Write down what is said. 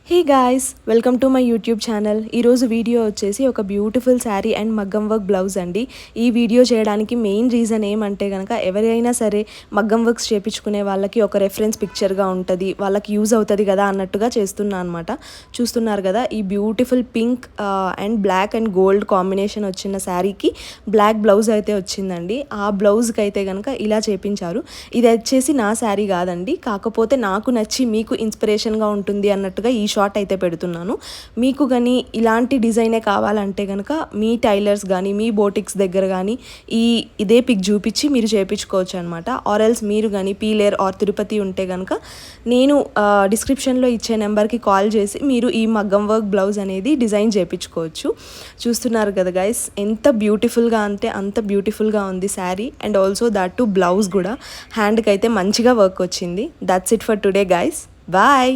Hey guys, welcome to my YouTube channel. ఈరోజు video వచ్చేసి ఒక బ్యూటిఫుల్ శారీ అండ్ మగ్గం వర్క్ బ్లౌజ్ అండి. ఈ వీడియో చేయడానికి మెయిన్ రీజన్ ఏమంటే కనుక ఎవరైనా సరే మగ్గం వర్క్స్ చేయించుకునే వాళ్ళకి ఒక రెఫరెన్స్ పిక్చర్గా ఉంటుంది, వాళ్ళకి యూజ్ అవుతుంది కదా అన్నట్టుగా చేస్తున్నా అనమాట. చూస్తున్నారు కదా, ఈ beautiful pink and black and gold combination వచ్చిన శారీకి బ్లాక్ బ్లౌజ్ అయితే వచ్చిందండి. ఆ బ్లౌజ్కి అయితే కనుక ఇలా చేపించారు. ఇది వచ్చేసి నా శారీ కాదండి, కాకపోతే నాకు నచ్చి మీకు ఇన్స్పిరేషన్గా ఉంటుంది అన్నట్టుగా ఈ షార్ట్ అయితే పెడుతున్నాను. మీకు కానీ ఇలాంటి డిజైనే కావాలంటే కనుక మీ టైలర్స్ కానీ మీ బోటిక్స్ దగ్గర కానీ ఇదే పిక్ చూపించి మీరు చేయించుకోవచ్చు అనమాట. ఆర్ ఎల్స్ మీరు కానీ పీలేర్ ఆర్ తిరుపతి ఉంటే కనుక నేను డిస్క్రిప్షన్లో ఇచ్చే నెంబర్కి కాల్ చేసి మీరు ఈ మగ్గం వర్క్ బ్లౌజ్ అనేది డిజైన్ చేయించుకోవచ్చు. చూస్తున్నారు కదా గైస్, ఎంత బ్యూటిఫుల్గా అంటే అంత బ్యూటిఫుల్గా ఉంది sari. And also that to blouse కూడా హ్యాండ్కి అయితే మంచిగా వర్క్ వచ్చింది. That's it for today guys, bye.